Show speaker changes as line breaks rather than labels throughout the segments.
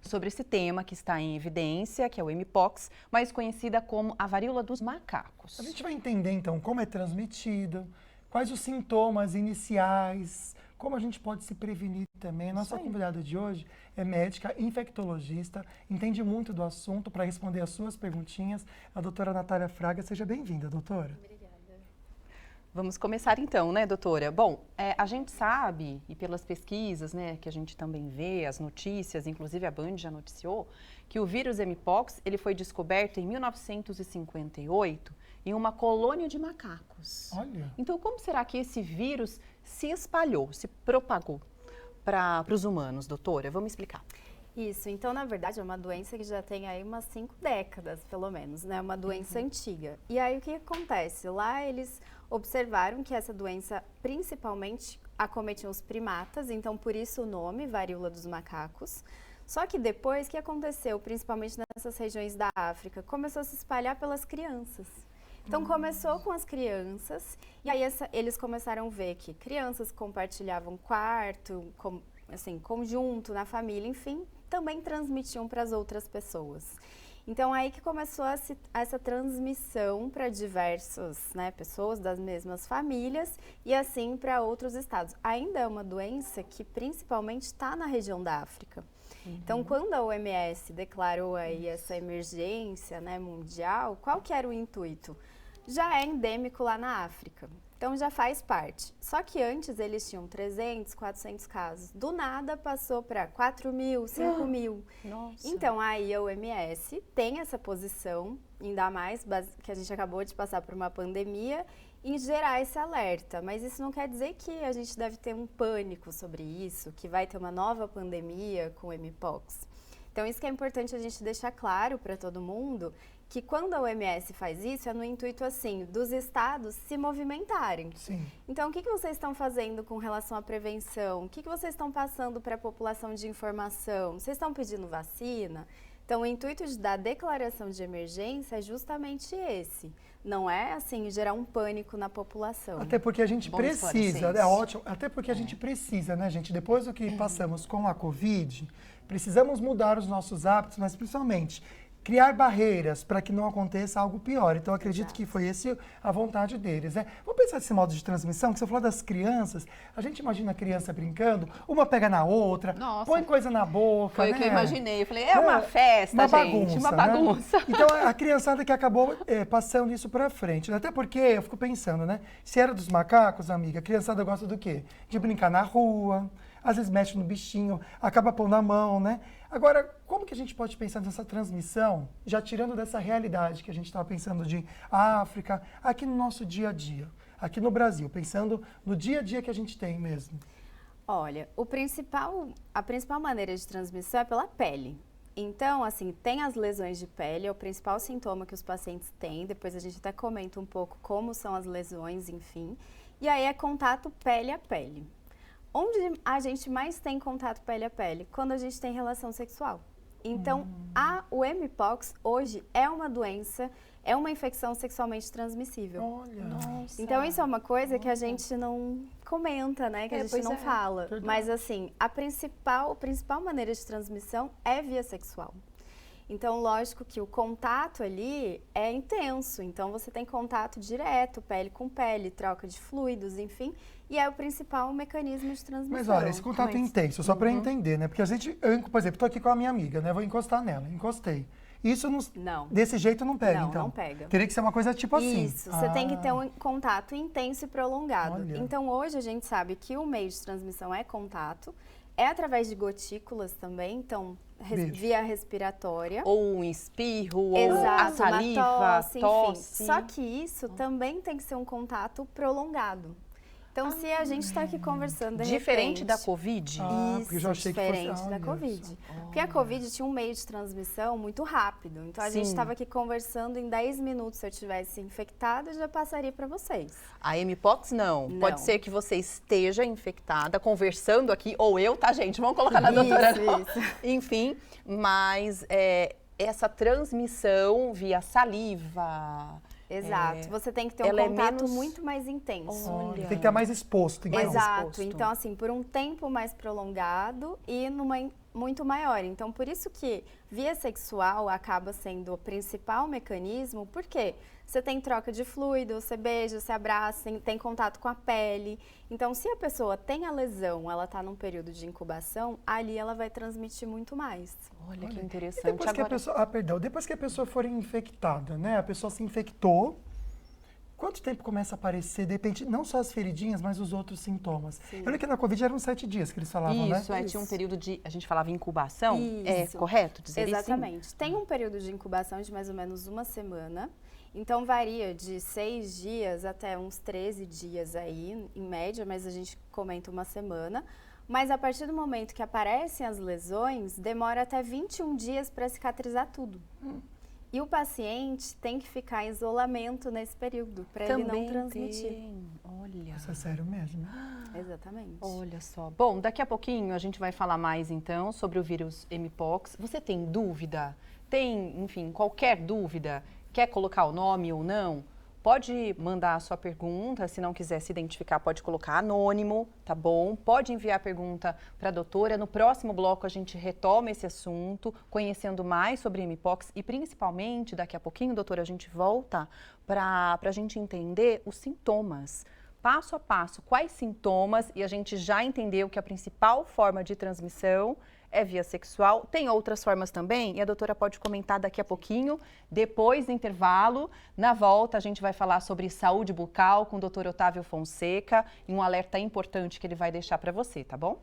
sobre esse tema que está em evidência, que é o Mpox, mais conhecida como a varíola dos macacos.
A gente vai entender, então, como é transmitido, quais os sintomas iniciais, como a gente pode se prevenir também. Nossa convidada de hoje é médica infectologista, entende muito do assunto. Para responder as suas perguntinhas, a doutora Natália Fraga. Seja bem-vinda, doutora.
Vamos começar então, né, doutora? Bom, a gente sabe, e pelas pesquisas, né, que a gente também vê, as notícias, inclusive a Band já noticiou, que o vírus Mpox, ele foi descoberto em 1958 em uma colônia de macacos.
Olha.
Então, como será que esse vírus se espalhou, se propagou para os humanos, doutora? Vamos explicar.
Isso, então na verdade é uma doença que já tem aí umas 5 décadas, pelo menos, né? Uma doença antiga. E aí o que acontece? Lá eles observaram que essa doença principalmente acometia os primatas, então por isso o nome, varíola dos macacos. Só que depois, o que aconteceu, principalmente nessas regiões da África? Começou a se espalhar pelas crianças. Então começou com as crianças, e aí eles começaram a ver que crianças compartilhavam quarto, assim, conjunto, na família, enfim, também transmitiam para as outras pessoas. Então, aí que começou essa transmissão para diversas, né, pessoas das mesmas famílias e assim para outros estados. Ainda é uma doença que principalmente está na região da África. Então, quando a OMS declarou aí essa emergência, né, mundial, qual que era o intuito? Já é endêmico lá na África. Então, já faz parte. Só que antes eles tinham 300, 400 casos. Do nada, passou para 4 mil, 5 mil.
Nossa.
Então, aí a OMS tem essa posição, ainda mais que a gente acabou de passar por uma pandemia, em gerar esse alerta. Mas isso não quer dizer que a gente deve ter um pânico sobre isso, que vai ter uma nova pandemia com o Mpox. Então, isso que é importante a gente deixar claro para todo mundo, que quando a OMS faz isso, é no intuito, assim, dos estados se movimentarem.
Sim.
Então, o que vocês estão fazendo com relação à prevenção? O que vocês estão passando para a população de informação? Vocês estão pedindo vacina? Então, o intuito da declaração de emergência é justamente esse. Não é, assim, gerar um pânico na população.
Até porque a gente precisa, é ótimo, até porque a gente precisa, né, gente? Depois do que passamos com a Covid, precisamos mudar os nossos hábitos, mas principalmente criar barreiras para que não aconteça algo pior. Então, eu acredito que foi esse a vontade deles, né? Vamos pensar nesse modo de transmissão, que você falou das crianças. A gente imagina a criança brincando, uma pega na outra,
Nossa.
põe coisa na boca,
Foi
né?
o que eu imaginei. Eu falei, é uma festa,
uma
gente,
bagunça,
uma
né?
bagunça.
Então, a criançada que acabou passando isso para frente. Até porque, eu fico pensando, né? Se era dos macacos, amiga, a criançada gosta do quê? De brincar na rua, às vezes mexe no bichinho, acaba pondo na mão, né? Agora, como que a gente pode pensar nessa transmissão, já tirando dessa realidade que a gente estava pensando de África, aqui no nosso dia a dia, aqui no Brasil, pensando no dia a dia que a gente tem mesmo?
Olha, a principal maneira de transmissão é pela pele. Então, assim, tem as lesões de pele, é o principal sintoma que os pacientes têm. Depois a gente até comenta um pouco como são as lesões, enfim. E aí é contato pele a pele. Onde a gente mais tem contato pele a pele? Quando a gente tem relação sexual. Então, o Mpox hoje é uma doença, é uma infecção sexualmente transmissível.
Olha,
Nossa.
Então, isso é uma coisa que a gente não comenta, né? Que a gente não fala.
Verdade.
Mas, assim, a principal maneira de transmissão é via sexual. Então, lógico que o contato ali é intenso. Então, você tem contato direto, pele com pele, troca de fluidos, enfim. E é o principal mecanismo de transmissão.
mas olha, esse contato intenso, só para entender, né? Porque a gente, por exemplo, estou aqui com a minha amiga, né? Vou encostar nela, encostei. Isso não, desse jeito não pega,
não,
então?
Não pega.
Teria que ser uma coisa tipo assim.
Isso, você tem que ter um contato intenso e prolongado.
Olha.
Então, hoje a gente sabe que o meio de transmissão é contato, é através de gotículas também, então, via respiratória.
Ou um espirro, ou
Exato,
a saliva,
uma tosse,
tosse.
enfim. Só que isso também tem que ser um contato prolongado. Então, se a gente está aqui conversando, de
Diferente
repente,
da Covid?
Porque eu já achei que
diferente
fosse...
da Covid. Porque a Covid tinha um meio de transmissão muito rápido. Então, a gente estava aqui conversando, em 10 minutos, se eu tivesse infectada, eu já passaria para vocês.
A Mpox não. Pode ser que você esteja infectada, conversando aqui, ou eu, tá, gente? Vamos colocar na doutora.
Isso.
Enfim, mas essa transmissão via saliva...
Exato, você tem que ter um contato muito mais intenso.
Tem que estar mais exposto, então.
Exato, então assim, por um tempo mais prolongado e muito maior. Então, por isso que via sexual acaba sendo o principal mecanismo, porque você tem troca de fluido, você beija, você abraça, tem contato com a pele. Então, se a pessoa tem a lesão, ela está num período de incubação, ali ela vai transmitir muito mais.
Olha que interessante.
E depois que a pessoa, depois que a pessoa for infectada, né? A pessoa se infectou, quanto tempo começa a aparecer, de repente, não só as feridinhas, mas os outros sintomas?
Sim.
Eu lembro que na Covid eram 7 dias que eles falavam, né?
Isso, tinha um período de, a gente falava incubação,
Isso.
é correto dizer isso?
Exatamente. Tem um período de incubação de mais ou menos 1 semana, então varia de 6 dias até uns 13 dias aí, em média, mas a gente comenta 1 semana. Mas a partir do momento que aparecem as lesões, demora até 21 dias para cicatrizar tudo. E o paciente tem que ficar em isolamento nesse período, para ele não transmitir.
Olha.
Isso é sério mesmo.
Exatamente.
Olha só. Bom, daqui a pouquinho a gente vai falar mais então sobre o vírus Mpox. Você tem dúvida? Tem, enfim, qualquer dúvida? Quer colocar o nome ou não? Pode mandar a sua pergunta, se não quiser se identificar, pode colocar anônimo, tá bom? Pode enviar a pergunta para a doutora. No próximo bloco a gente retoma esse assunto, conhecendo mais sobre Mpox e principalmente, daqui a pouquinho, doutora, a gente volta para a gente entender os sintomas. Passo a passo, quais sintomas, e a gente já entendeu que a principal forma de transmissão é via sexual. Tem outras formas também, e a doutora pode comentar daqui a pouquinho, depois do intervalo. Na volta, a gente vai falar sobre saúde bucal com o doutor Otávio Fonseca e um alerta importante que ele vai deixar para você, tá bom?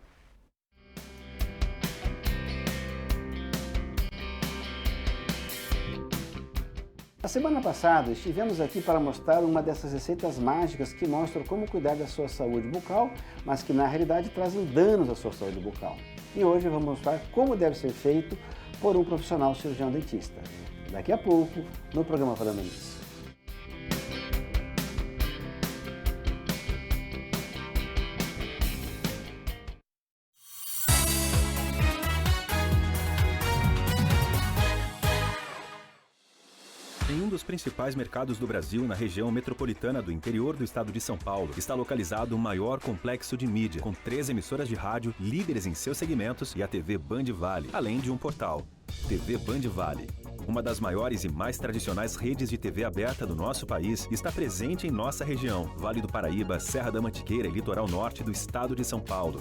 Na semana passada, estivemos aqui para mostrar uma dessas receitas mágicas que mostram como cuidar da sua saúde bucal, mas que na realidade trazem danos à sua saúde bucal. E hoje vamos mostrar como deve ser feito por um profissional cirurgião dentista. Daqui a pouco, no programa Falando Nisso.
Em um dos principais mercados do Brasil, na região metropolitana do interior do estado de São Paulo, está localizado o maior complexo de mídia, com 3 emissoras de rádio, líderes em seus segmentos, e a TV Band Vale, além de um portal. TV Band Vale, uma das maiores e mais tradicionais redes de TV aberta do nosso país, está presente em nossa região, Vale do Paraíba, Serra da Mantiqueira e litoral norte do estado de São Paulo.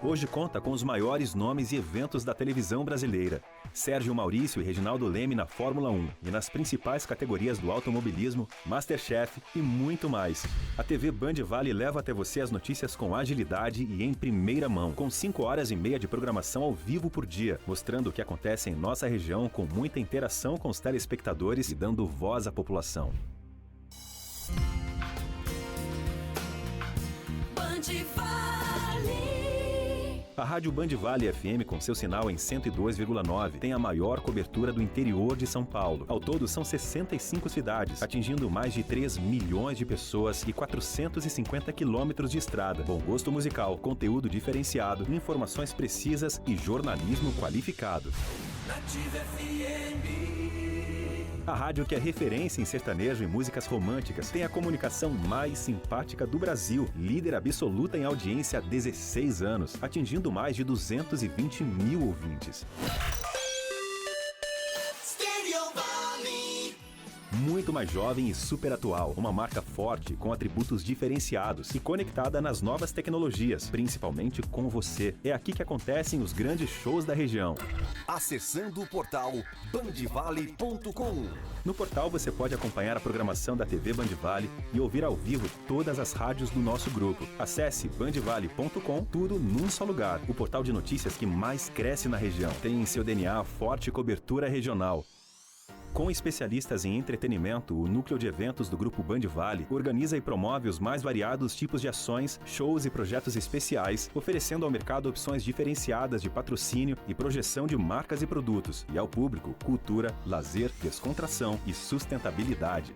Hoje conta com os maiores nomes e eventos da televisão brasileira. Sérgio Maurício e Reginaldo Leme na Fórmula 1 e nas principais categorias do automobilismo, MasterChef e muito mais. A TV Band Vale leva até você as notícias com agilidade e em primeira mão, com 5 horas e meia de programação ao vivo por dia, mostrando o que acontece em nossa região com muita interação com os telespectadores e dando voz à população.
Band Vale.
A Rádio Band Vale FM, com seu sinal em 102,9, tem a maior cobertura do interior de São Paulo. Ao todo, são 65 cidades, atingindo mais de 3 milhões de pessoas e 450 quilômetros de estrada. Bom gosto musical, conteúdo diferenciado, informações precisas e jornalismo qualificado.
Nativa FM.
A rádio que é referência em sertanejo e músicas românticas tem a comunicação mais simpática do Brasil, líder absoluta em audiência há 16 anos, atingindo mais de 220 mil ouvintes. Muito mais jovem e super atual, uma marca forte com atributos diferenciados e conectada nas novas tecnologias, principalmente com você. É aqui que acontecem os grandes shows da região.
Acessando o portal bandvale.com.
No portal você pode acompanhar a programação da TV Band Vale e ouvir ao vivo todas as rádios do nosso grupo. Acesse bandvale.com, tudo num só lugar. O portal de notícias que mais cresce na região. Tem em seu DNA forte cobertura regional. Com especialistas em entretenimento, o núcleo de eventos do Grupo Band Vale organiza e promove os mais variados tipos de ações, shows e projetos especiais, oferecendo ao mercado opções diferenciadas de patrocínio e projeção de marcas e produtos, e ao público cultura, lazer, descontração e sustentabilidade.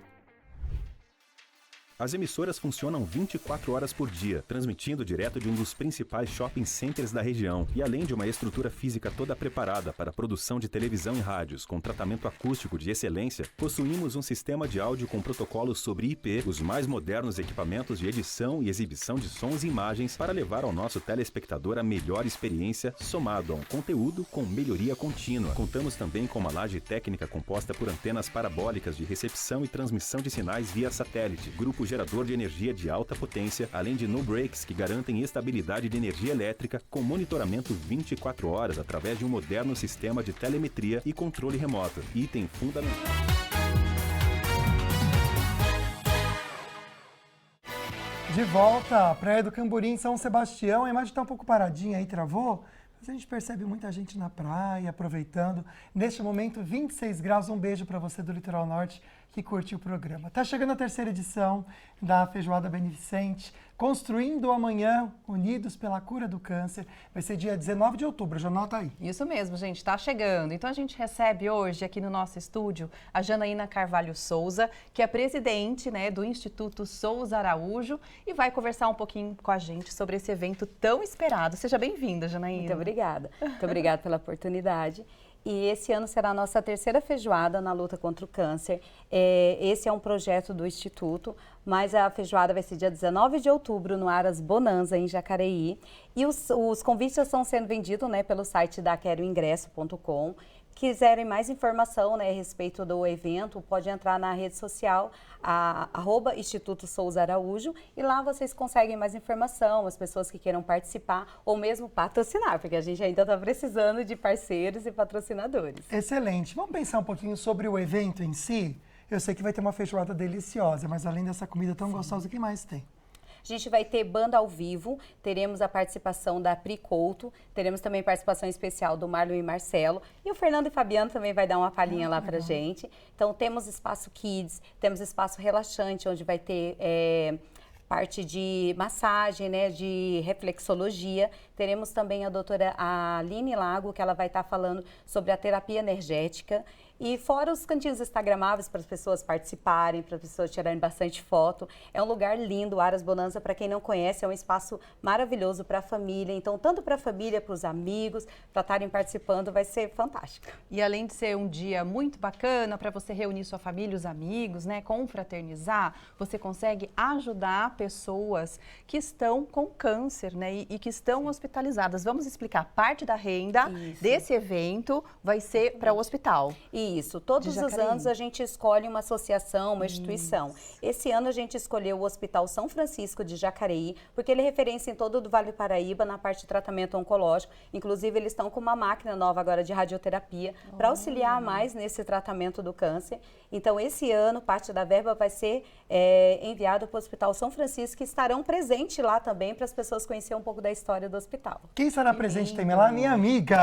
As emissoras funcionam 24 horas por dia, transmitindo direto de um dos principais shopping centers da região. E além de uma estrutura física toda preparada para a produção de televisão e rádios com tratamento acústico de excelência, possuímos um sistema de áudio com protocolos sobre IP, os mais modernos equipamentos de edição e exibição de sons e imagens para levar ao nosso telespectador a melhor experiência, somado a um conteúdo com melhoria contínua. Contamos também com uma laje técnica composta por antenas parabólicas de recepção e transmissão de sinais via satélite, grupo gerador de energia de alta potência, além de no-breaks que garantem estabilidade de energia elétrica com monitoramento 24 horas através de um moderno sistema de telemetria e controle remoto. Item fundamental.
De volta à Praia do Camburi, em São Sebastião. A imagem está um pouco paradinha aí, travou? Mas a gente percebe muita gente na praia, aproveitando. Neste momento, 26 graus. Um beijo para você do Litoral Norte que curtiu o programa. Está chegando a terceira edição da Feijoada Beneficente, Construindo o Amanhã, Unidos pela Cura do Câncer. Vai ser dia 19 de outubro, já anota aí.
Isso mesmo, gente, está chegando. Então a gente recebe hoje aqui no nosso estúdio a Janaína Carvalho Souza, que é presidente, né, do Instituto Souza Araújo, e vai conversar um pouquinho com a gente sobre esse evento tão esperado. Seja bem-vinda, Janaína.
Muito obrigada. Muito obrigada pela oportunidade. E esse ano será a nossa terceira feijoada na luta contra o câncer. Esse é um projeto do Instituto, mas a feijoada vai ser dia 19 de outubro no Aras Bonanza, em Jacareí. E os convites estão sendo vendidos, né, pelo site da queroingresso.com. Quiserem mais informação, né, a respeito do evento, pode entrar na rede social, @Instituto Souza Araújo, e lá vocês conseguem mais informação, as pessoas que queiram participar ou mesmo patrocinar, porque a gente ainda está precisando de parceiros e patrocinadores.
Excelente. Vamos pensar um pouquinho sobre o evento em si? Eu sei que vai ter uma feijoada deliciosa, mas além dessa comida tão gostosa, o que mais tem?
A gente vai ter banda ao vivo, teremos a participação da Pri Couto, teremos também participação especial do Marlon e Marcelo, e o Fernando e Fabiano também vai dar uma palhinha lá pra gente. Então temos espaço kids, temos espaço relaxante, onde vai ter parte de massagem, né, de reflexologia. Teremos também a doutora Aline Lago, que ela vai estar falando sobre a terapia energética. E fora os cantinhos instagramáveis para as pessoas participarem, para as pessoas tirarem bastante foto. É um lugar lindo, o Aras Bonanza, para quem não conhece, é um espaço maravilhoso para a família. Então, tanto para a família, para os amigos, para estarem participando, vai ser fantástico.
E além de ser um dia muito bacana para você reunir sua família, os amigos, né, confraternizar, você consegue ajudar pessoas que estão com câncer, né, e que estão hospitalizadas. Vamos explicar, parte da renda desse evento vai ser para o hospital.
Isso, todos os anos a gente escolhe uma associação, uma instituição. Esse ano a gente escolheu o Hospital São Francisco de Jacareí, porque ele é referência em todo o Vale do Paraíba na parte de tratamento oncológico. Inclusive, eles estão com uma máquina nova agora de radioterapia para auxiliar mais nesse tratamento do câncer. Então, esse ano, parte da verba vai ser enviada para o Hospital São Francisco, que estarão presentes lá também para as pessoas conhecerem um pouco da história do hospital.
Quem estará presente também lá? Minha amiga!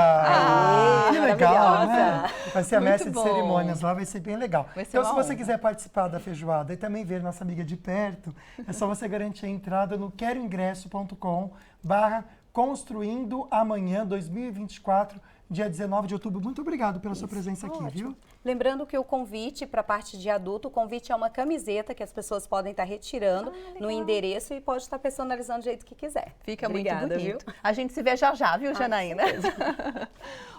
Que legal, né? Vai ser a mestre de cerimônias lá, vai ser bem legal. Então, se você quiser participar da feijoada e também ver nossa amiga de perto, é só você garantir a entrada no queroingresso.com/construindo amanhã 2024, dia 19 de outubro. Muito obrigado pela sua presença aqui, viu?
Lembrando que o convite para a parte de adulto, o convite é uma camiseta que as pessoas podem estar retirando no endereço e pode estar personalizando do jeito que quiser.
Fica muito bonito. Viu? A gente se vê já já, viu, Janaína?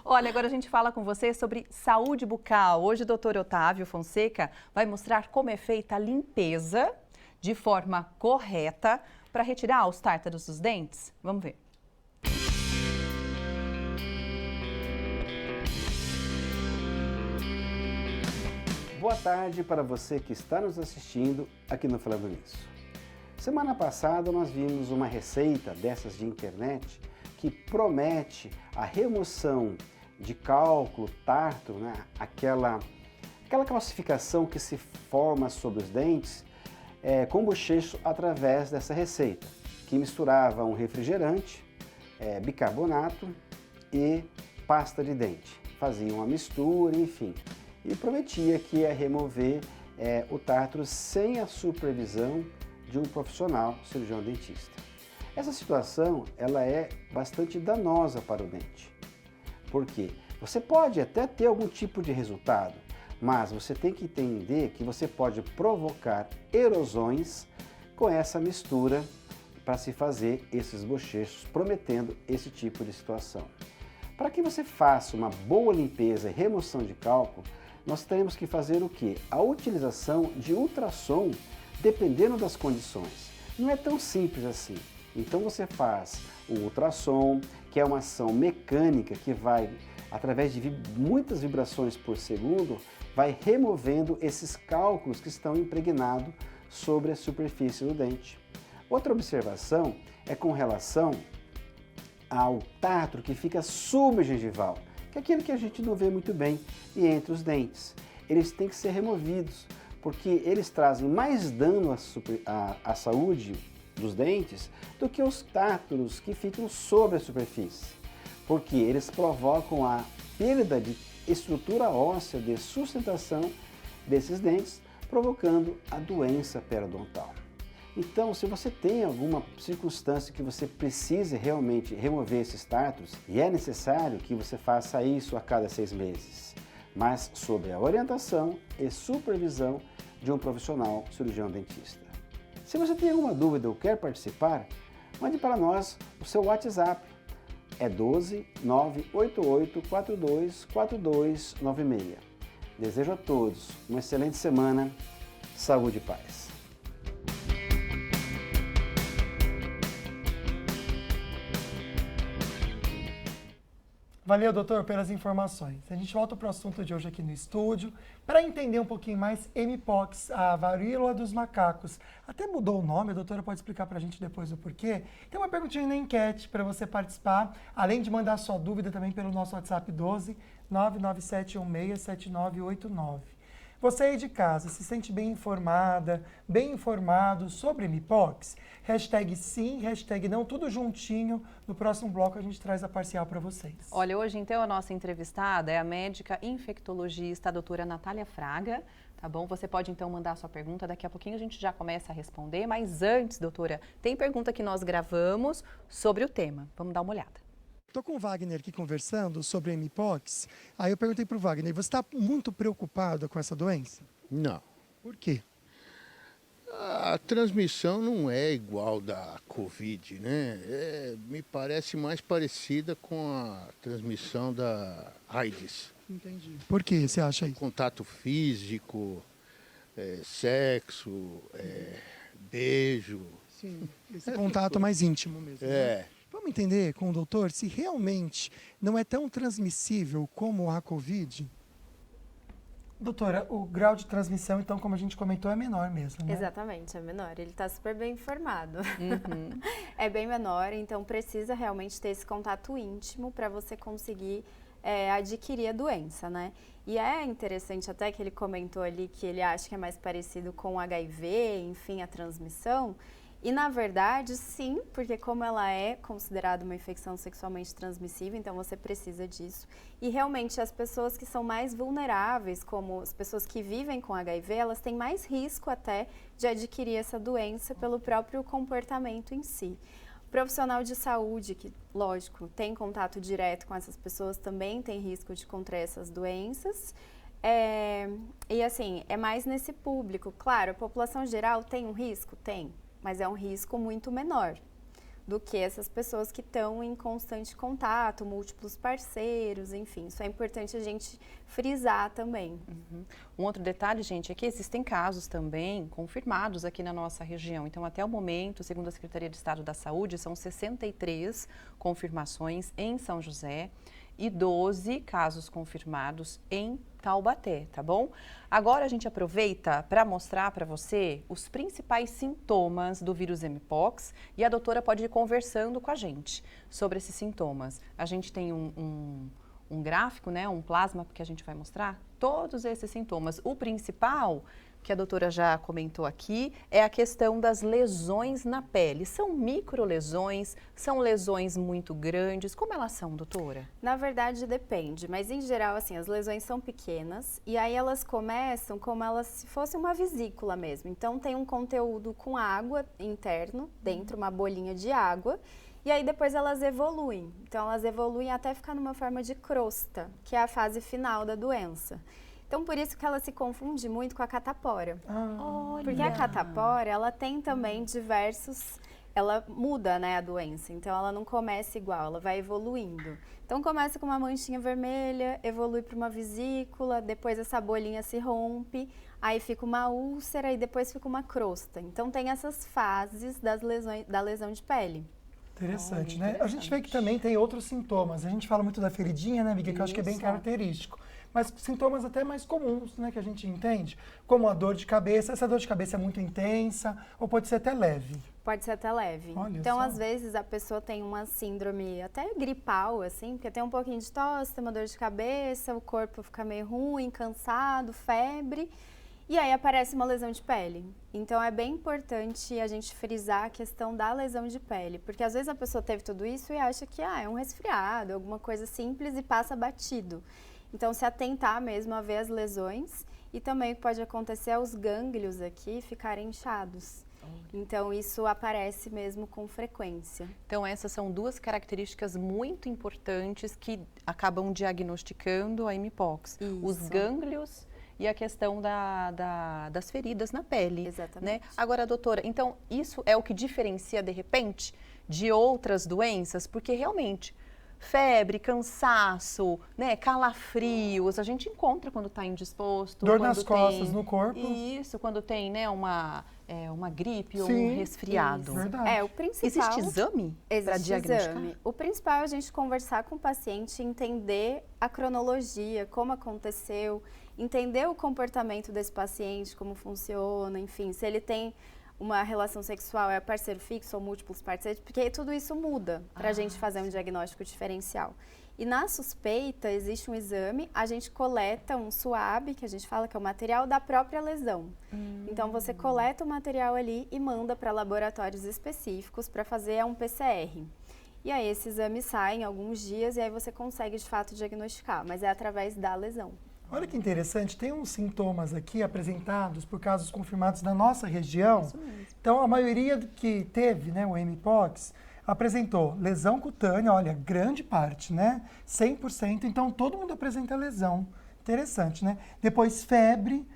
Olha, agora a gente fala com você sobre saúde bucal. Hoje o Dr. Otávio Fonseca vai mostrar como é feita a limpeza de forma correta para retirar os tártaros dos dentes. Vamos ver.
Boa tarde para você que está nos assistindo aqui no Falando Nisso. Semana passada nós vimos uma receita dessas de internet que promete a remoção de cálculo, tártaro, né? Aquela calcificação que se forma sobre os dentes com bochecho através dessa receita, que misturava um refrigerante, bicarbonato e pasta de dente. Fazia uma mistura, enfim. E prometia que ia remover o tártaro sem a supervisão de um profissional cirurgião dentista. Essa situação ela é bastante danosa para o dente. Por quê? Você pode até ter algum tipo de resultado, mas você tem que entender que você pode provocar erosões com essa mistura para se fazer esses bochechos, prometendo esse tipo de situação. Para que você faça uma boa limpeza e remoção de cálculo, nós teremos que fazer o quê? A utilização de ultrassom, dependendo das condições. Não é tão simples assim. Então você faz o ultrassom, que é uma ação mecânica que vai, através de muitas vibrações por segundo, vai removendo esses cálculos que estão impregnados sobre a superfície do dente. Outra observação é com relação ao tártaro que fica subgengival, que é aquilo que a gente não vê muito bem, e entre os dentes. Eles têm que ser removidos, porque eles trazem mais dano à saúde dos dentes do que os tártaros que ficam sobre a superfície, porque eles provocam a perda de estrutura óssea de sustentação desses dentes, provocando a doença periodontal. Então, se você tem alguma circunstância que você precise realmente remover esses tártaros, e é necessário que você faça isso a cada 6 meses, mas sob a orientação e supervisão de um profissional cirurgião dentista. Se você tem alguma dúvida ou quer participar, mande para nós o seu WhatsApp. É 12 988 42 4296. Desejo a todos uma excelente semana, saúde e paz.
Valeu, doutor, pelas informações. A gente volta para o assunto de hoje aqui no estúdio para entender um pouquinho mais Mpox, a varíola dos macacos. Até mudou o nome, a doutora pode explicar para a gente depois o porquê. Tem uma perguntinha na enquete para você participar, além de mandar sua dúvida também pelo nosso WhatsApp 12 997167989. Você aí de casa se sente bem informada, bem informado sobre Mpox? Hashtag sim, hashtag não, tudo juntinho. No próximo bloco a gente traz a parcial para vocês.
Olha, hoje então a nossa entrevistada é a médica infectologista, a doutora Natália Fraga, tá bom? Você pode então mandar a sua pergunta, daqui a pouquinho a gente já começa a responder, mas antes, doutora, tem pergunta que nós gravamos sobre o tema. Vamos dar uma olhada.
Estou com o Wagner aqui conversando sobre Mpox. Aí eu perguntei para o Wagner, você está muito preocupado com essa doença?
Não.
Por quê?
A transmissão não é igual da Covid, né? Me parece mais parecida com a transmissão da AIDS.
Entendi. Por que você acha isso?
Contato físico, sexo, beijo.
Sim, esse contato mais íntimo mesmo.
É.
Né? Vamos entender com o doutor se realmente não é tão transmissível como a Covid? Doutora, o grau de transmissão, então, como a gente comentou, é menor mesmo, né?
Exatamente, é menor. Ele está super bem informado. É bem menor, então precisa realmente ter esse contato íntimo para você conseguir adquirir a doença, né? E é interessante até que ele comentou ali que ele acha que é mais parecido com o HIV, enfim, a transmissão. E, na verdade, sim, porque como ela é considerada uma infecção sexualmente transmissível, então você precisa disso. E, realmente, as pessoas que são mais vulneráveis, como as pessoas que vivem com HIV, elas têm mais risco até de adquirir essa doença pelo próprio comportamento em si. O profissional de saúde, que, lógico, tem contato direto com essas pessoas, também tem risco de contrair essas doenças. E, assim, é mais nesse público. Claro, a população geral tem um risco? Tem. Mas é um risco muito menor do que essas pessoas que estão em constante contato, múltiplos parceiros, enfim. Isso é importante a gente frisar também.
Um outro detalhe, gente, é que existem casos também confirmados aqui na nossa região. Então, até o momento, segundo a Secretaria de Estado da Saúde, são 63 confirmações em São José e 12 casos confirmados em Taubaté, tá bom? Agora a gente aproveita para mostrar para você os principais sintomas do vírus Mpox e a doutora pode ir conversando com a gente sobre esses sintomas. A gente tem um gráfico, né, um plasma que a gente vai mostrar todos esses sintomas. O principal, que a doutora já comentou aqui, é a questão das lesões na pele. São microlesões, são lesões muito grandes. Como elas são, doutora?
Na verdade, depende, mas em geral, assim, as lesões são pequenas e aí elas começam como elas se fosse uma vesícula mesmo. Então, tem um conteúdo com água interno, dentro, uma bolinha de água, e aí depois elas evoluem. Então, elas evoluem até ficar numa forma de crosta, que é a fase final da doença. Então, por isso que ela se confunde muito com a catapora.
Ah,
Porque a catapora, ela tem também diversos... Ela muda, né, a doença. Então, ela não começa igual, ela vai evoluindo. Então, começa com uma manchinha vermelha, evolui para uma vesícula, depois essa bolinha se rompe, aí fica uma úlcera e depois fica uma crosta. Então, tem essas fases da lesão de pele.
interessante, né? A gente vê que também tem outros sintomas. A gente fala muito da feridinha, né, amiga? Que eu acho que é bem característico. Mas sintomas até mais comuns, né, que a gente entende, como a dor de cabeça. Essa dor de cabeça é muito intensa ou pode ser até leve?
Pode ser até leve.
Olha
então,
só.
às vezes, a pessoa tem uma síndrome até gripal, assim, porque tem um pouquinho de tosse, tem uma dor de cabeça, o corpo fica meio ruim, cansado, febre, e aí aparece uma lesão de pele. Então, é bem importante a gente frisar a questão da lesão de pele, porque às vezes a pessoa teve tudo isso e acha que é um resfriado, alguma coisa simples e passa batido. Então, se atentar mesmo a ver as lesões e também o que pode acontecer é os gânglios aqui ficarem inchados. Então, isso aparece mesmo com frequência.
Então, essas são duas características muito importantes que acabam diagnosticando a Mpox. Os gânglios e a questão das feridas na pele.
Exatamente.
Né? Agora, doutora, então isso é o que diferencia, de repente, de outras doenças? Porque realmente, febre, cansaço, né, calafrios, a gente encontra quando está indisposto.
Dor
quando
nas costas, no corpo.
Isso, quando tem, né, uma gripe ou
Sim,
um resfriado.
Verdade.
O principal...
Existe exame para
Existe
diagnosticar?
exame. O principal é a gente conversar com o paciente, entender a cronologia, como aconteceu, entender o comportamento desse paciente, como funciona, enfim, se ele tem uma relação sexual, é parceiro fixo ou múltiplos parceiros, porque tudo isso muda para a gente fazer um diagnóstico diferencial. E na suspeita, existe um exame, a gente coleta um SWAB, que a gente fala que é o material da própria lesão. Então, você coleta o material ali e manda para laboratórios específicos para fazer um PCR. E aí, esse exame sai em alguns dias e aí você consegue, de fato, diagnosticar, mas é através da lesão.
Olha que interessante, tem uns sintomas aqui apresentados por casos confirmados na nossa região.
Isso mesmo.
Então, a maioria que teve, né, o Mpox, apresentou lesão cutânea, olha, grande parte, né? 100%, então todo mundo apresenta lesão. Interessante, né? Depois febre,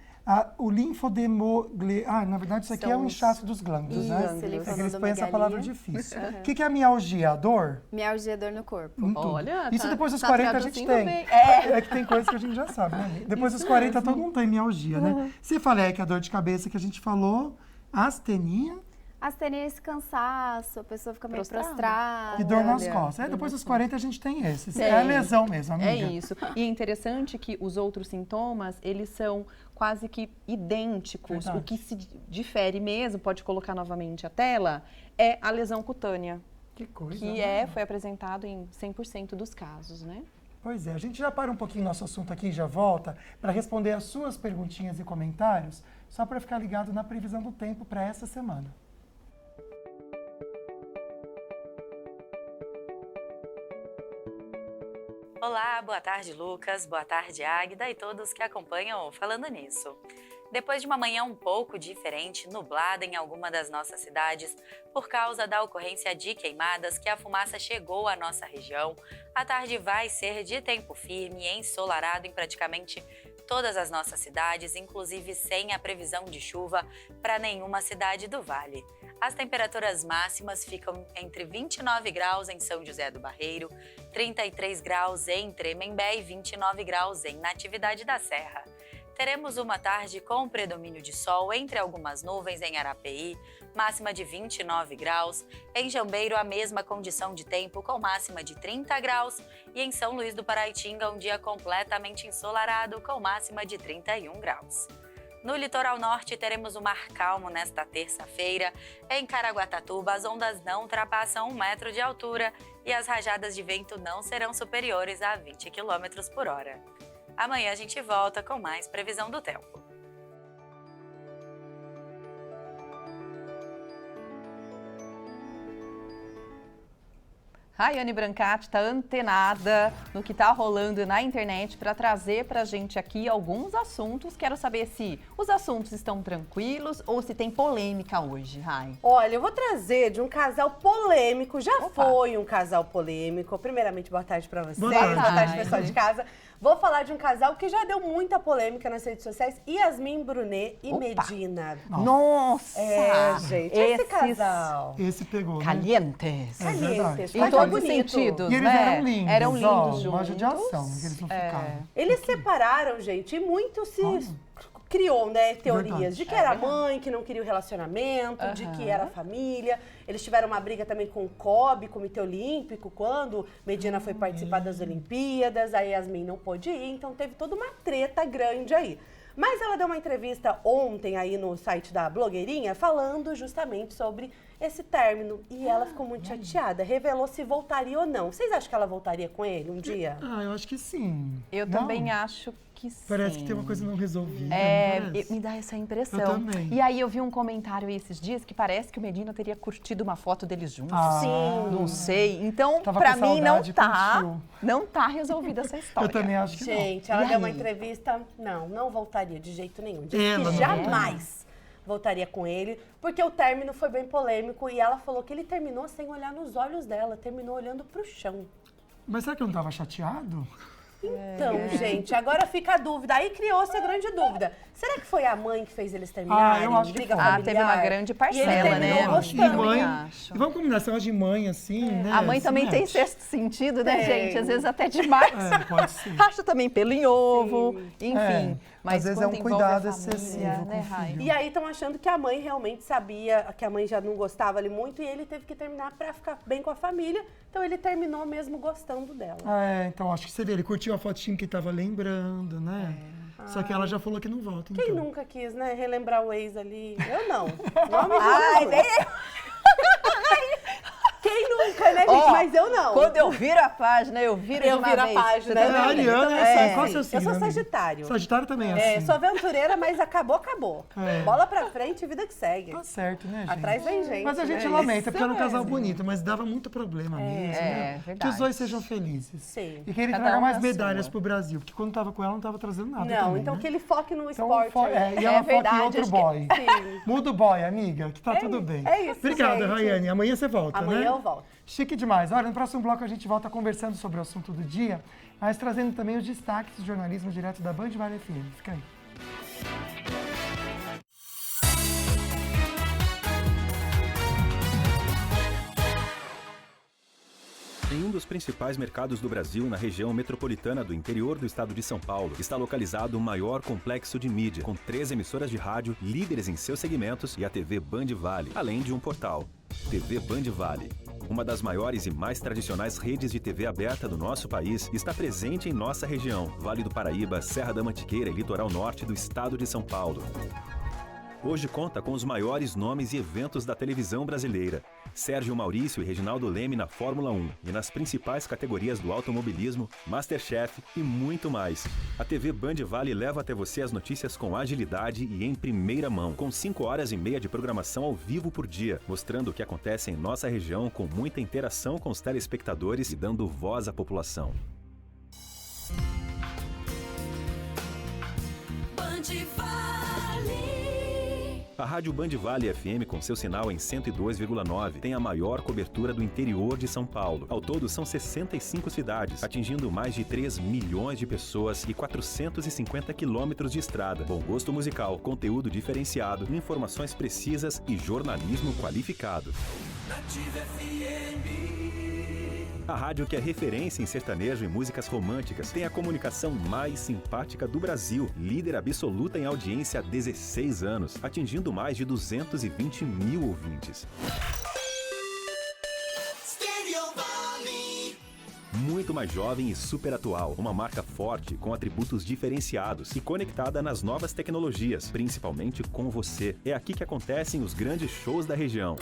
o na verdade isso aqui
São
é o
os-
inchaço dos glândulos, né?
Isso,
É que eles põem essa palavra
linfonodomegalia.
difícil. O que é a mialgia? A dor?
Mialgia, dor no corpo.
Em tudo.
Olha,
Isso
tá-
depois dos
tá
40 a gente
traduzindo
tem.
bem.
É que tem coisas que a gente já sabe, né? Depois dos 40 todo mundo tem mialgia, né? Cefaleia, que é a dor de cabeça que a gente falou, astenia
Astenia é esse cansaço, a pessoa fica meio
Prostrada.
prostrada.
e dor nas
Olha,
costas. Depois dos 40 a gente tem esses.
Tem.
É a lesão mesmo, amiga.
É isso. E é interessante que os outros sintomas, eles são quase que idênticos.
Verdade.
O que se difere mesmo, pode colocar novamente a tela, é a lesão cutânea,
Que coisa.
que
né?
foi apresentado em 100% dos casos, né?
Pois é, a gente já para um pouquinho nosso assunto aqui e já volta para responder as suas perguntinhas e comentários, só para ficar ligado na previsão do tempo para essa semana.
Olá, boa tarde, Lucas, boa tarde, Águida e todos que acompanham o Falando Nisso. Depois de uma manhã um pouco diferente, nublada em alguma das nossas cidades, por causa da ocorrência de queimadas que a fumaça chegou à nossa região, a tarde vai ser de tempo firme e ensolarado em praticamente todas as nossas cidades, inclusive sem a previsão de chuva para nenhuma cidade do Vale. As temperaturas máximas ficam entre 29 graus em São José do Barreiro, 33 graus em Tremembé e 29 graus em Natividade da Serra. Teremos uma tarde com predomínio de sol entre algumas nuvens em Arapeí, máxima de 29 graus. Em Jambeiro, a mesma condição de tempo com máxima de 30 graus. E em São Luís do Paraitinga, um dia completamente ensolarado com máxima de 31 graus. No litoral norte, teremos o mar calmo nesta terça-feira. Em Caraguatatuba, as ondas não ultrapassam 1 metro de altura e as rajadas de vento não serão superiores a 20 km por hora. Amanhã a gente volta com mais previsão do tempo.
Raiane Brancati está antenada no que está rolando na internet para trazer para a gente aqui alguns assuntos. Quero saber se os assuntos estão tranquilos ou se tem polêmica hoje, Rai.
Olha, eu vou trazer de um casal polêmico, já
Opa.
foi um casal polêmico. Primeiramente, boa tarde para você,
Boa tarde.
pessoal de casa. Vou falar de um casal que já deu muita polêmica nas redes sociais, Yasmin Brunet e
Opa.
Medina.
Nossa!
É, gente, esse
Esses
casal.
Esse pegou, né?
Calientes.
É verdade.
Calientes,
Em
mas é
todos os
bonito.
sentidos,
E eles
né?
eram lindos,
Eram lindos
ó,
juntos.
uma judiação, que eles não ficaram.
Eles separaram, gente, e muito se criou, né, teorias
Verdade.
de que era mãe, que não queria o relacionamento, de que era família. Eles tiveram uma briga também com o COB, Comitê Olímpico, quando Medina foi participar das Olimpíadas, a Yasmin não pôde ir, então teve toda uma treta grande aí. Mas ela deu uma entrevista ontem aí no site da blogueirinha falando justamente sobre esse término. E ela ficou muito chateada, revelou se voltaria ou não. Vocês acham que ela voltaria com ele um dia?
Ah, eu acho que sim.
Eu
Não?
também acho que sim.
Parece que tem uma coisa não resolvida.
É,
não parece?
me dá essa impressão.
Eu também.
E aí eu vi um comentário esses dias que parece que o Medina teria curtido uma foto deles juntos.
Sim.
Não sei. Então,
Tava
pra
com
mim, não
saudade,
tá.
curtiu.
Não tá resolvida essa história.
Eu também acho que
Gente,
E
ela deu uma
aí?
entrevista, não voltaria de jeito nenhum. Disse
Ela
que
não
jamais voltaria com ele, porque o término foi bem polêmico e ela falou que ele terminou sem olhar nos olhos dela, terminou olhando pro chão.
não. Mas será que eu não tava chateado?
Então, gente, agora fica a dúvida. Aí criou-se a grande dúvida. Será que foi a mãe que fez eles terminarem?
eu acho que
Briga
foi.
Ah,
familiar?
teve uma grande
E ele
parcela,
terminou
né?
gostando.
E
também
mãe.
acho.
E vamos combinar, esse negócio de mãe, assim, né?
A mãe também
se
tem
mexe.
sexto sentido, né,
Tem.
gente? Às vezes até demais.
É, pode ser.
Acha também pelo em ovo, enfim.
É,
Mas
às vezes é
quando
um
envolve
cuidado
a família,
excessivo
né,
com o
Rai?
filho.
E aí estão achando que a mãe realmente sabia, que a mãe já não gostava ali muito e ele teve que terminar pra ficar bem com a família. Então ele terminou mesmo gostando dela.
É, então acho que você vê, ele curtiu a fotinho que ele tava lembrando, né? Só que ela já falou que não volta, então.
Quem nunca quis, né? Relembrar o ex ali? Eu não. Não me julgue. Quem nunca, né, gente?
Ó,
Mas eu não.
Quando eu viro a página, eu viro de uma
viro a
vez.
página,
Você
né?
também?
A Ariana
Eu
é
também
assim. Qual é o seu
Eu
signo,
sou
amiga?
Sagitário.
Sagitário também é
É,
assim.
sou aventureira, mas acabou.
É.
Bola pra frente e vida que segue.
Tá certo, né, gente?
Atrás vem gente.
Mas a gente
né?
lamenta, porque era um
Isso
casal
mesmo.
bonito, mas dava muito problema mesmo, né? Que
verdade.
os dois sejam felizes.
Sim.
E que ele
Cada
traga
um
mais
na
medalhas
sua.
pro Brasil, porque quando tava com ela não tava trazendo nada
Não,
também,
então
né?
que ele foque no
Então,
esporte.
e ela foca em
verdade,
outro
acho que-
boy.
Sim.
Muda o boy, amiga, que tá tudo bem.
é isso,
Obrigada,
gente.
Rayane. Amanhã você volta,
Amanhã
né?
eu volto.
Chique demais. Olha, no próximo bloco a gente volta conversando sobre o assunto do dia, mas trazendo também os destaques do jornalismo direto da Band Vale FM. Fica aí.
Em um dos principais mercados do Brasil, na região metropolitana do interior do estado de São Paulo, está localizado o maior complexo de mídia, com 3 emissoras de rádio, líderes em seus segmentos, e a TV Band Vale, além de um portal. TV Band Vale. Uma das maiores e mais tradicionais redes de TV aberta do nosso país, está presente em nossa região, Vale do Paraíba, Serra da Mantiqueira e litoral norte do estado de São Paulo. Hoje conta com os maiores nomes e eventos da televisão brasileira. Sérgio Maurício e Reginaldo Leme na Fórmula 1 e nas principais categorias do automobilismo, Masterchef e muito mais. A TV Band Vale leva até você as notícias com agilidade e em primeira mão, com 5 horas e meia de programação ao vivo por dia, mostrando o que acontece em nossa região com muita interação com os telespectadores e dando voz à população.
Band Vale.
A Rádio Band Vale FM, com seu sinal em 102,9, tem a maior cobertura do interior de São Paulo. Ao todo, são 65 cidades, atingindo mais de 3 milhões de pessoas e 450 quilômetros de estrada. Bom gosto musical, conteúdo diferenciado, informações precisas e jornalismo qualificado.
Nativa FM.
A rádio que é referência em sertanejo e músicas românticas tem a comunicação mais simpática do Brasil, líder absoluta em audiência há 16 anos, atingindo mais de 220 mil ouvintes. Muito mais jovem e super atual, uma marca forte com atributos diferenciados e conectada nas novas tecnologias, principalmente com você. É aqui que acontecem os grandes shows da região.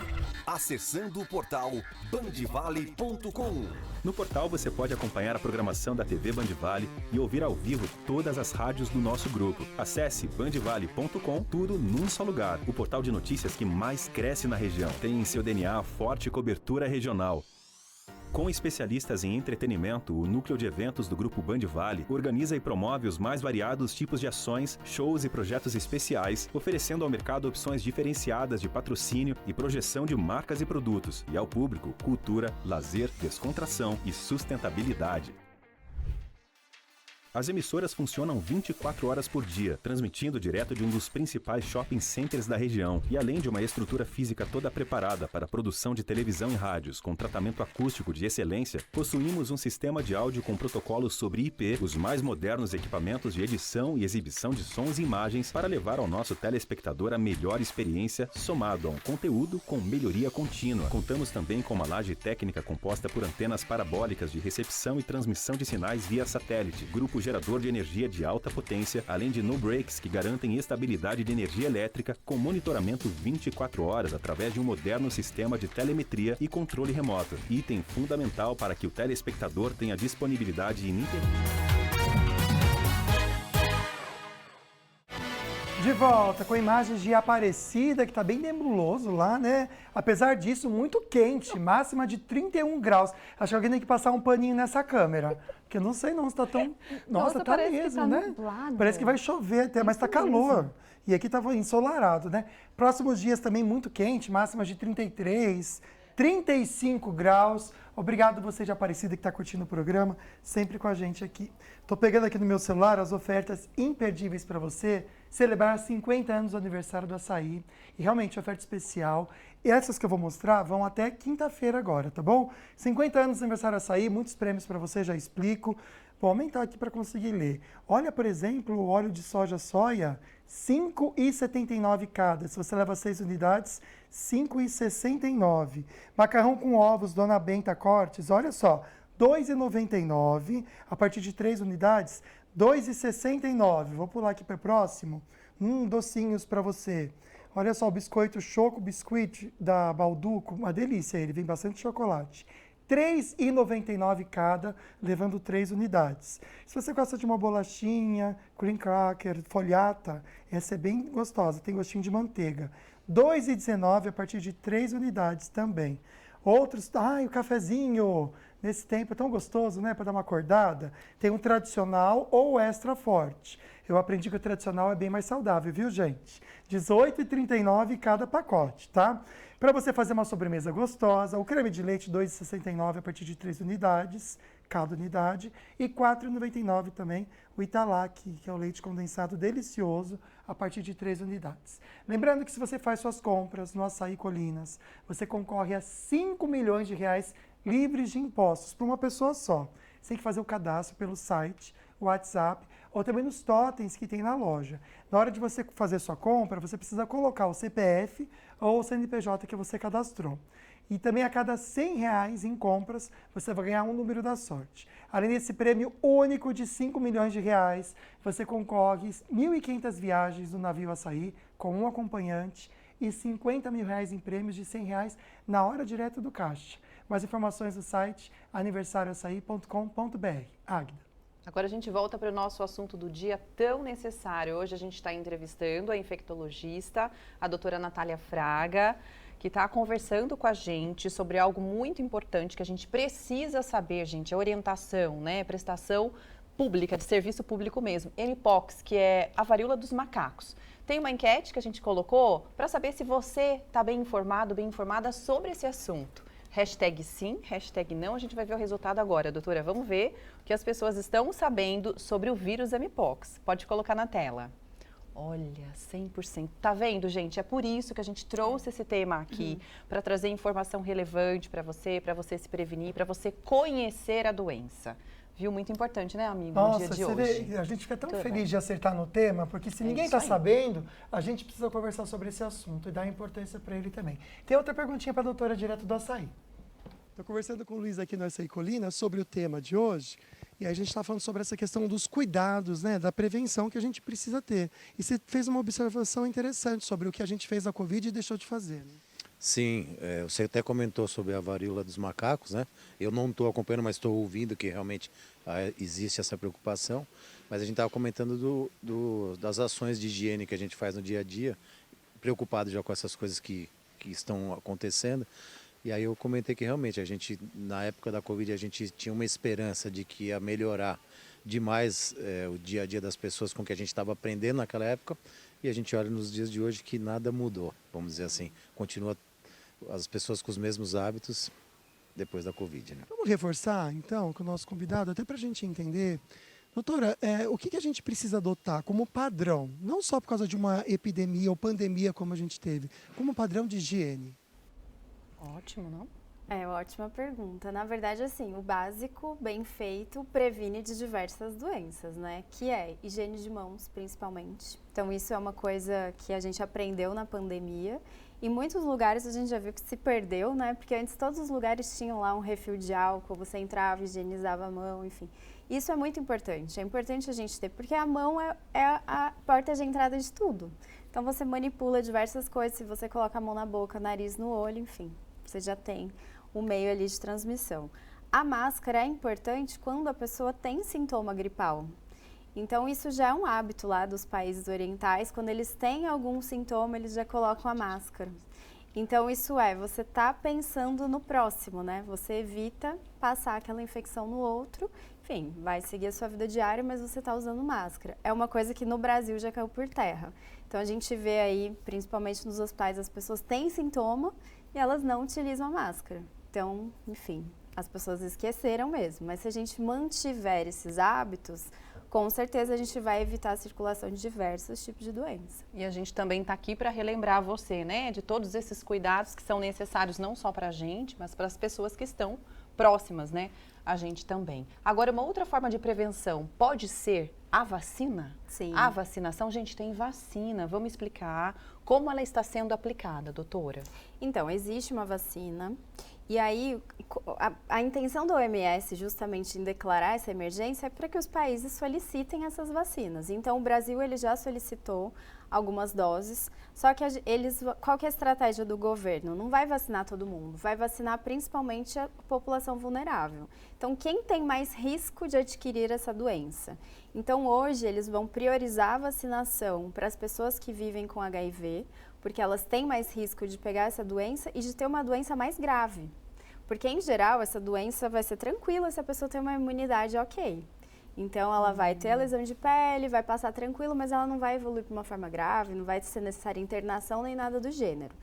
Acessando o portal bandvale.com.
No portal você pode acompanhar a programação da TV Band Vale e ouvir ao vivo todas as rádios do nosso grupo. Acesse bandvale.com, tudo num só lugar. O portal de notícias que mais cresce na região. Tem em seu DNA forte cobertura regional. Com especialistas em entretenimento, o núcleo de eventos do Grupo Band Vale organiza e promove os mais variados tipos de ações, shows e projetos especiais, oferecendo ao mercado opções diferenciadas de patrocínio e projeção de marcas e produtos, e ao público, cultura, lazer, descontração e sustentabilidade. As emissoras funcionam 24 horas por dia, transmitindo direto de um dos principais shopping centers da região. E além de uma estrutura física toda preparada para a produção de televisão e rádios com tratamento acústico de excelência, possuímos um sistema de áudio com protocolos sobre IP, os mais modernos equipamentos de edição e exibição de sons e imagens para levar ao nosso telespectador a melhor experiência, somado a um conteúdo com melhoria contínua. Contamos também com uma laje técnica composta por antenas parabólicas de recepção e transmissão de sinais via satélite, grupo gerador de energia de alta potência, além de no-breaks que garantem estabilidade de energia elétrica com monitoramento 24 horas através de um moderno sistema de telemetria e controle remoto. Item fundamental para que o telespectador tenha disponibilidade ininterrupta.
De volta com imagens de Aparecida, que está bem nebuloso lá, né? Apesar disso, muito quente, máxima de 31 graus. Acho que alguém tem que passar um paninho nessa câmera. Porque eu não sei não se tá tão... Nossa, tá mesmo, né?
Nublado.
Parece que vai chover até, mas tá calor. E aqui tava ensolarado, né? Próximos dias também muito quente, máxima de 33, 35 graus. Obrigado você de Aparecida que está curtindo o programa, sempre com a gente aqui. Tô pegando aqui no meu celular as ofertas imperdíveis para você celebrar 50 anos do aniversário do Açaí. E realmente, oferta especial. E essas que eu vou mostrar vão até quinta-feira agora, tá bom? 50 anos do aniversário do Açaí, muitos prêmios para você, já explico. Vou aumentar aqui para conseguir ler. Olha, por exemplo, o óleo de soja, R$ 5,79 cada. Se você leva 6 unidades, R$ 5,69. Macarrão com ovos, Dona Benta Cortes, olha só, R$ 2,99. A partir de 3 unidades, R$ 2,69. Vou pular aqui para o próximo. Docinhos para você. Olha só, o biscoito Choco Biscuit da Balduco, uma delícia ele, vem bastante chocolate. R$ 3,99 cada, levando 3 unidades. Se você gosta de uma bolachinha, cream cracker, folhata, essa é bem gostosa, tem gostinho de manteiga. R$ 2,19 a partir de 3 unidades também. Outros, o cafezinho, nesse tempo é tão gostoso, né, para dar uma acordada. Tem um tradicional ou extra forte. Eu aprendi que o tradicional é bem mais saudável, viu, gente? R$ 18,39 cada pacote, tá? Para você fazer uma sobremesa gostosa, o creme de leite R$ 2,69 a partir de 3 unidades, cada unidade. E R$ 4,99 também o Italac, que é o leite condensado delicioso, a partir de 3 unidades. Lembrando que se você faz suas compras no Açaí Colinas, você concorre a R$ 5 milhões de reais livres de impostos para uma pessoa só. Você tem que fazer o cadastro pelo site, WhatsApp, ou também nos totens que tem na loja. Na hora de você fazer sua compra, você precisa colocar o CPF ou o CNPJ que você cadastrou. E também a cada R$ 100 em compras, você vai ganhar um número da sorte. Além desse prêmio único de R$ 5 milhões de reais, você concorre 1.500 viagens no navio Açaí com um acompanhante e R$ 50 mil em prêmios de R$ 100 na hora direto do caixa. Mais informações no site aniversarioaçaí.com.br. Águida.
Agora a gente volta para o nosso assunto do dia tão necessário. Hoje a gente está entrevistando a infectologista, a doutora Natália Fraga, que está conversando com a gente sobre algo muito importante que a gente precisa saber, gente, a orientação, né, prestação pública, de serviço público mesmo, Mpox, que é a varíola dos macacos. Tem uma enquete que a gente colocou para saber se você está bem informado, bem informada sobre esse assunto. Hashtag sim, hashtag não, a gente vai ver o resultado agora, doutora. Vamos ver o que as pessoas estão sabendo sobre o vírus Mpox. Pode colocar na tela. Olha, 100%. Tá vendo, gente? É por isso que a gente trouxe esse tema aqui, para trazer informação relevante para você se prevenir, para você conhecer a doença. Viu? Muito importante, né, amigo,
Nossa,
no dia de hoje.
Vê, a gente fica tão feliz de acertar no tema, porque se ninguém está sabendo, a gente precisa conversar sobre esse assunto e dar importância para ele também. Tem outra perguntinha para a doutora direto do Açaí. Estou conversando com o Luiz aqui no Açaí Colinas sobre o tema de hoje, e a gente está falando sobre essa questão dos cuidados, né, da prevenção que a gente precisa ter. E você fez uma observação interessante sobre o que a gente fez na Covid e deixou de fazer, né?
Sim, você até comentou sobre a varíola dos macacos, né? Eu não estou acompanhando, mas estou ouvindo que realmente existe essa preocupação. Mas a gente estava comentando das ações de higiene que a gente faz no dia a dia, preocupado já com essas coisas que estão acontecendo. E aí eu comentei que realmente a gente, na época da Covid, a gente tinha uma esperança de que ia melhorar demais o dia a dia das pessoas com o que a gente estava aprendendo naquela época. E a gente olha nos dias de hoje que nada mudou, vamos dizer assim. Continua as pessoas com os mesmos hábitos depois da Covid, né?
Vamos reforçar, então, com o nosso convidado, até para a gente entender. Doutora, o que a gente precisa adotar como padrão, não só por causa de uma epidemia ou pandemia como a gente teve, como padrão de higiene?
Ótimo, não?
Ótima pergunta. Na verdade, assim, o básico, bem feito, previne de diversas doenças, né? Que é higiene de mãos, principalmente. Então, isso é uma coisa que a gente aprendeu na pandemia. Em muitos lugares a gente já viu que se perdeu, né? Porque antes todos os lugares tinham lá um refil de álcool, você entrava, higienizava a mão, enfim. Isso é muito importante. É importante a gente ter, porque a mão é a porta de entrada de tudo. Então, você manipula diversas coisas, se você coloca a mão na boca, nariz, no olho, enfim, você já tem o meio ali de transmissão. A máscara é importante quando a pessoa tem sintoma gripal. Então, isso já é um hábito lá dos países orientais. Quando eles têm algum sintoma, eles já colocam a máscara. Então, isso você tá pensando no próximo, né? Você evita passar aquela infecção no outro. Enfim, vai seguir a sua vida diária, mas você tá usando máscara. É uma coisa que no Brasil já caiu por terra. Então, a gente vê aí, principalmente nos hospitais, as pessoas têm sintoma e elas não utilizam a máscara. Então, enfim, as pessoas esqueceram mesmo. Mas se a gente mantiver esses hábitos, com certeza a gente vai evitar a circulação de diversos tipos de doença.
E a gente também está aqui para relembrar você, né, de todos esses cuidados que são necessários não só para a gente, mas para as pessoas que estão próximas, né, a gente também. Agora, uma outra forma de prevenção pode ser a vacina?
Sim.
A vacinação, gente, tem vacina. Vamos explicar como ela está sendo aplicada, doutora?
Então, existe uma vacina. E aí, a intenção da OMS justamente em declarar essa emergência é para que os países solicitem essas vacinas. Então, o Brasil ele já solicitou algumas doses, só que qual que é a estratégia do governo? Não vai vacinar todo mundo, vai vacinar principalmente a população vulnerável. Então, quem tem mais risco de adquirir essa doença? Então, hoje, eles vão priorizar a vacinação para as pessoas que vivem com HIV, porque elas têm mais risco de pegar essa doença e de ter uma doença mais grave. Porque, em geral, essa doença vai ser tranquila se a pessoa tem uma imunidade ok. Então, ela vai ter a lesão de pele, vai passar tranquilo, mas ela não vai evoluir para uma forma grave, não vai ser necessária internação nem nada do gênero.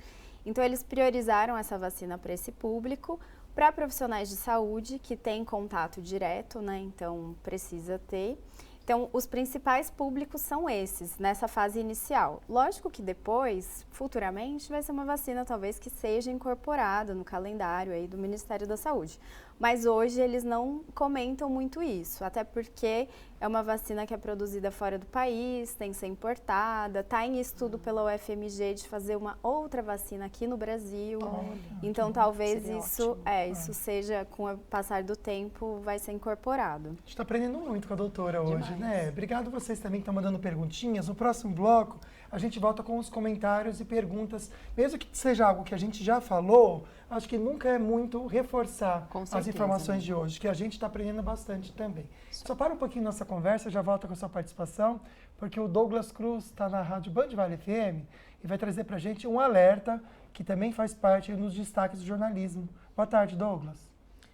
Então, eles priorizaram essa vacina para esse público, para profissionais de saúde que têm contato direto, né? Então, precisa ter. Então, os principais públicos são esses, nessa fase inicial. Lógico que depois, futuramente, vai ser uma vacina talvez que seja incorporada no calendário aí do Ministério da Saúde. Mas hoje eles não comentam muito isso, até porque é uma vacina que é produzida fora do país, tem que ser importada, está em estudo pela UFMG de fazer uma outra vacina aqui no Brasil.
Olha,
então talvez
seria
isso, isso seja, com o passar do tempo, vai ser incorporado.
A gente está aprendendo muito com a doutora hoje, né? Obrigado vocês também que estão mandando perguntinhas. No próximo bloco, a gente volta com os comentários e perguntas. Mesmo que seja algo que a gente já falou, acho que nunca é muito reforçar as informações de hoje, que a gente está aprendendo bastante também. Só para um pouquinho nossa conversa, já volta com a sua participação, porque o Douglas Cruz está na Rádio Band Vale FM e vai trazer para a gente um alerta que também faz parte nos destaques do jornalismo. Boa tarde, Douglas.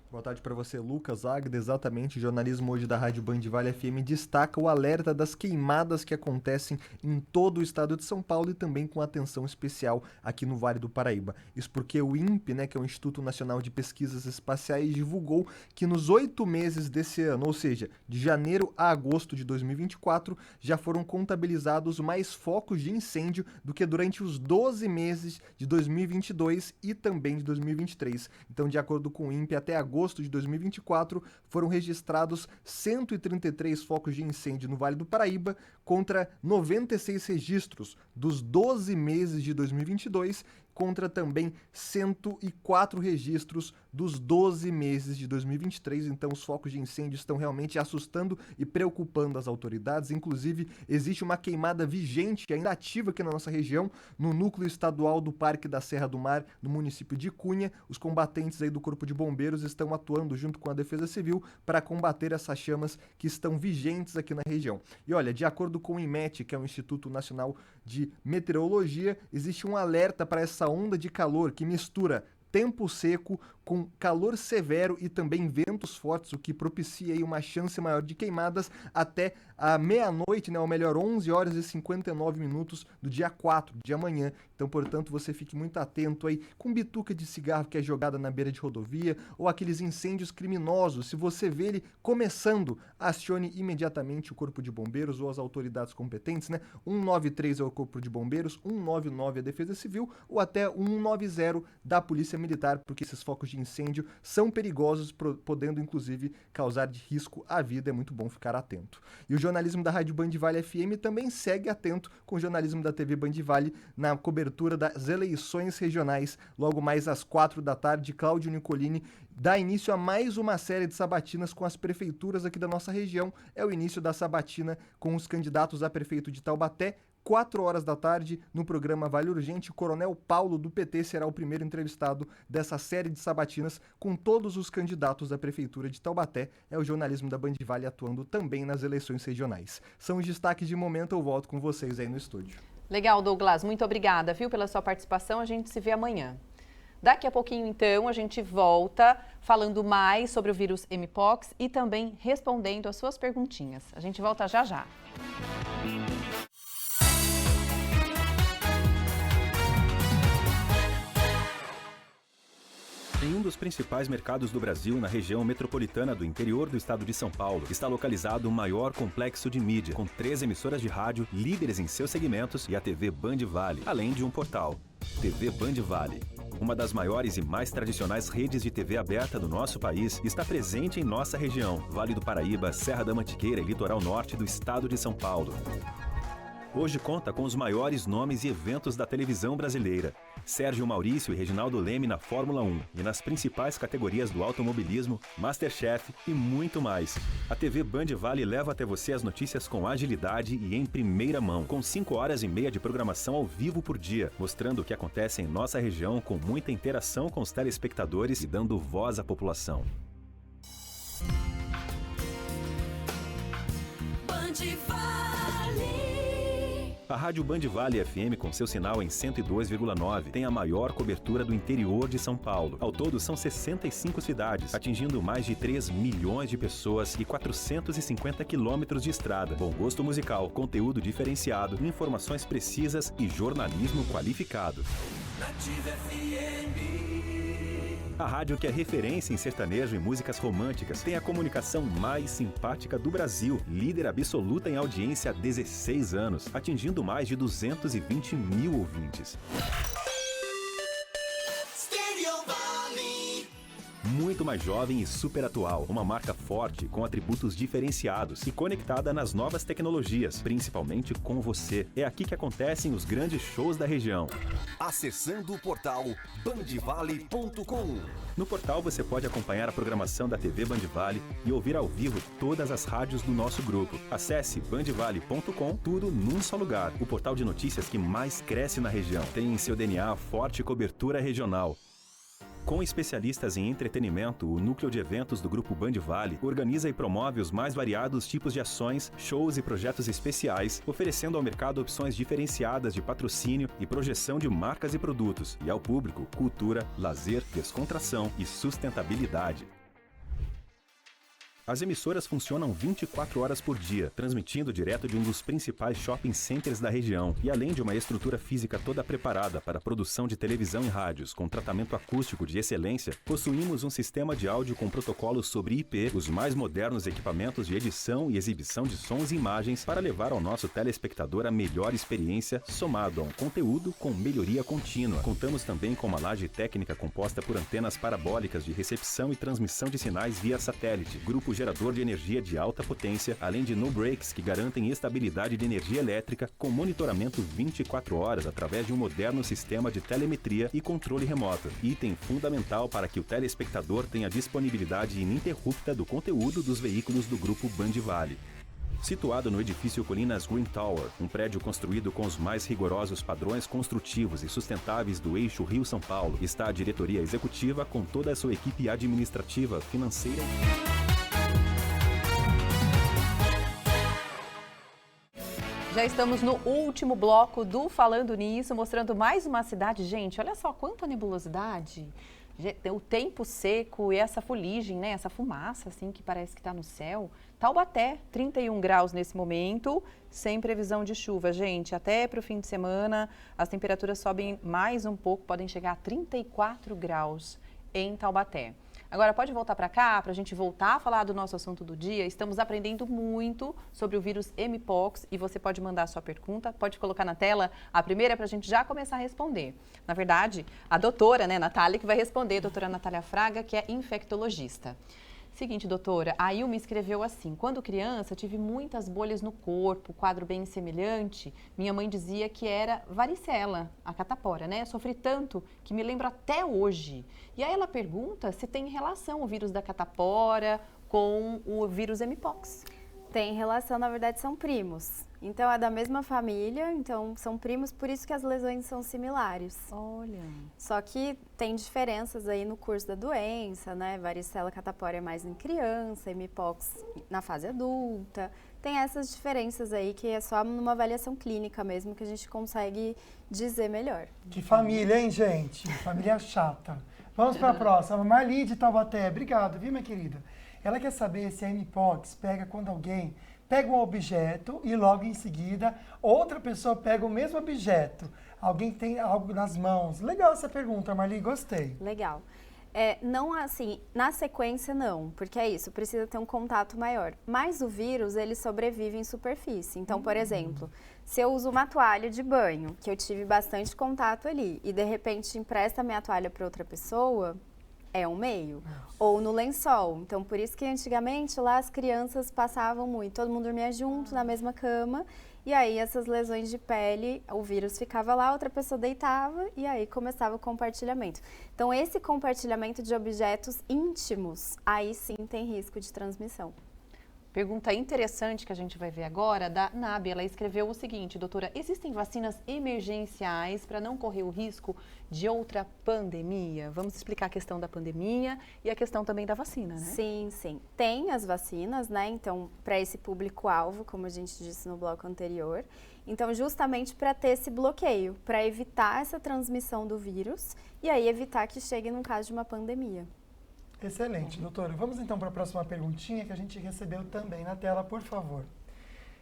Boa tarde para você, Lucas Agda. Exatamente, o jornalismo hoje da Rádio Band Vale FM destaca o alerta das queimadas que acontecem em todo o estado de São Paulo e também com atenção especial aqui no Vale do Paraíba. Isso porque o INPE, né, que é o Instituto Nacional de Pesquisas Espaciais, divulgou que nos 8 meses desse ano, ou seja, de janeiro a agosto de 2024, já foram contabilizados mais focos de incêndio do que durante os 12 meses de 2022 e também de 2023. Então, de acordo com o INPE, até agosto de 2024, foram registrados 133 focos de incêndio no Vale do Paraíba, contra 96 registros dos 12 meses de 2022, contra também 104 registros dos 12 meses de 2023. Então, os focos de incêndio estão realmente assustando e preocupando as autoridades. Inclusive, existe uma queimada vigente, ainda ativa aqui na nossa região, no núcleo estadual do Parque da Serra do Mar, no município de Cunha. Os combatentes aí do Corpo de Bombeiros estão atuando junto com a Defesa Civil para combater essas chamas que estão vigentes aqui na região. E olha, de acordo com o INMET, que é o Instituto Nacional de Meteorologia, existe um alerta para essa onda de calor que mistura tempo seco, com calor severo e também ventos fortes, o que propicia aí uma chance maior de queimadas até a meia-noite, né, ou melhor, 11 horas e 59 minutos do dia 4, de amanhã. Então, portanto, você fique muito atento aí com bituca de cigarro que é jogada na beira de rodovia ou aqueles incêndios criminosos. Se você vê ele começando, acione imediatamente o Corpo de Bombeiros ou as autoridades competentes, né? 193 é o Corpo de Bombeiros, 199 é a Defesa Civil ou até 190 da Polícia Militar, porque esses focos de incêndio são perigosos, podendo inclusive causar de risco à vida. É muito bom ficar atento. E o jornalismo da Rádio Band Vale FM também segue atento com o jornalismo da TV Band Vale na cobertura das eleições regionais. Logo mais às 4 da tarde, Cláudio Nicolini dá início a mais uma série de sabatinas com as prefeituras aqui da nossa região. É o início da sabatina com os candidatos a prefeito de Taubaté. 4 horas da tarde, no programa Vale Urgente, o Coronel Paulo, do PT, será o primeiro entrevistado dessa série de sabatinas com todos os candidatos à Prefeitura de Taubaté. É o jornalismo da Band Vale atuando também nas eleições regionais. São os destaques de momento, eu volto com vocês aí no estúdio.
Legal, Douglas, muito obrigada, viu, pela sua participação. A gente se vê amanhã. Daqui a pouquinho, então, a gente volta falando mais sobre o vírus Mpox e também respondendo as suas perguntinhas. A gente volta já já.
Em um dos principais mercados do Brasil, na região metropolitana do interior do estado de São Paulo, está localizado o maior complexo de mídia, com 3 emissoras de rádio, líderes em seus segmentos, e a TV Band Vale, além de um portal. TV Band Vale, uma das maiores e mais tradicionais redes de TV aberta do nosso país, está presente em nossa região, Vale do Paraíba, Serra da Mantiqueira e litoral norte do estado de São Paulo. Hoje conta com os maiores nomes e eventos da televisão brasileira. Sérgio Maurício e Reginaldo Leme na Fórmula 1 e nas principais categorias do automobilismo, Masterchef e muito mais. A TV Band Vale leva até você as notícias com agilidade e em primeira mão, com 5 horas e meia de programação ao vivo por dia, mostrando o que acontece em nossa região com muita interação com os telespectadores e dando voz à população.
Band Vale.
A Rádio Band Vale FM, com seu sinal em 102,9, tem a maior cobertura do interior de São Paulo. Ao todo, são 65 cidades, atingindo mais de 3 milhões de pessoas e 450 quilômetros de estrada. Bom gosto musical, conteúdo diferenciado, informações precisas e jornalismo qualificado.
Nativa FM.
A rádio que é referência em sertanejo e músicas românticas tem a comunicação mais simpática do Brasil, líder absoluta em audiência há 16 anos, atingindo mais de 220 mil ouvintes. Muito mais jovem e super atual, uma marca forte com atributos diferenciados e conectada nas novas tecnologias, principalmente com você. É aqui que acontecem os grandes shows da região.
Acessando o portal bandvale.com.
No portal você pode acompanhar a programação da TV Band Vale e ouvir ao vivo todas as rádios do nosso grupo. Acesse bandvale.com, tudo num só lugar. O portal de notícias que mais cresce na região. Tem em seu DNA forte cobertura regional. Com especialistas em entretenimento, o núcleo de eventos do Grupo Band Vale organiza e promove os mais variados tipos de ações, shows e projetos especiais, oferecendo ao mercado opções diferenciadas de patrocínio e projeção de marcas e produtos, e ao público, cultura, lazer, descontração e sustentabilidade. As emissoras funcionam 24 horas por dia, transmitindo direto de um dos principais shopping centers da região. E além de uma estrutura física toda preparada para a produção de televisão e rádios com tratamento acústico de excelência, possuímos um sistema de áudio com protocolos sobre IP, os mais modernos equipamentos de edição e exibição de sons e imagens para levar ao nosso telespectador a melhor experiência, somado a um conteúdo com melhoria contínua. Contamos também com uma laje técnica composta por antenas parabólicas de recepção e transmissão de sinais via satélite, grupo gerador de energia de alta potência, além de no-breaks que garantem estabilidade de energia elétrica com monitoramento 24 horas através de um moderno sistema de telemetria e controle remoto. Item fundamental para que o telespectador tenha disponibilidade ininterrupta do conteúdo dos veículos do Grupo Band Vale. Situado no edifício Colinas Green Tower, um prédio construído com os mais rigorosos padrões construtivos e sustentáveis do eixo Rio-São Paulo, está a diretoria executiva com toda a sua equipe administrativa, financeira.
Já estamos no último bloco do Falando Nisso, mostrando mais uma cidade. Gente, olha só quanta nebulosidade. O tempo seco e essa fuligem, né? Essa fumaça, assim, que parece que está no céu. Taubaté, 31 graus nesse momento, sem previsão de chuva, gente. Até para o fim de semana, as temperaturas sobem mais um pouco, podem chegar a 34 graus em Taubaté. Agora, pode voltar para cá, para a gente voltar a falar do nosso assunto do dia. Estamos aprendendo muito sobre o vírus Mpox e você pode mandar a sua pergunta, pode colocar na tela a primeira para a gente já começar a responder. Na verdade, a doutora, né, Natália, que vai responder, a doutora Natália Fraga, que é infectologista. Seguinte, doutora, a Ilma escreveu assim: quando criança tive muitas bolhas no corpo, quadro bem semelhante. Minha mãe dizia que era varicela, a catapora, né? Sofri tanto que me lembro até hoje. E aí ela pergunta se tem relação o vírus da catapora com o vírus Mpox.
Tem relação, na verdade são primos. Então é da mesma família, então são primos, por isso que as lesões são similares.
Olha.
Só que tem diferenças aí no curso da doença, né? Varicela catapora é mais em criança, Mpox na fase adulta. Tem essas diferenças aí que é só numa avaliação clínica mesmo que a gente consegue dizer melhor.
Que família, hein, gente? Família chata. Vamos para a próxima. Marli de Taubaté. Obrigado, viu, minha querida? Ela quer saber se a Mpox pega quando alguém pega um objeto e logo em seguida outra pessoa pega o mesmo objeto. Alguém tem algo nas mãos. Legal essa pergunta, Marli, gostei.
Legal. Não assim, na sequência não, porque é isso, precisa ter um contato maior. Mas o vírus, ele sobrevive em superfície. Então, por exemplo, se eu uso uma toalha de banho, que eu tive bastante contato ali, e de repente empresta minha toalha para outra pessoa, é um meio. Ou no lençol. Então, por isso que antigamente lá as crianças passavam muito. Todo mundo dormia junto, na mesma cama. E aí essas lesões de pele, o vírus ficava lá, outra pessoa deitava e aí começava o compartilhamento. Então, esse compartilhamento de objetos íntimos, aí sim tem risco de transmissão.
Pergunta interessante que a gente vai ver agora, da Nabi. Ela escreveu o seguinte: doutora, existem vacinas emergenciais para não correr o risco de outra pandemia? Vamos explicar a questão da pandemia e a questão também da vacina, né?
Sim, sim. Tem as vacinas, né? Então, para esse público-alvo, como a gente disse no bloco anterior. Então, justamente para ter esse bloqueio, para evitar essa transmissão do vírus e aí evitar que chegue no caso de uma pandemia.
Excelente, doutora. Vamos então para a próxima perguntinha que a gente recebeu também na tela, por favor.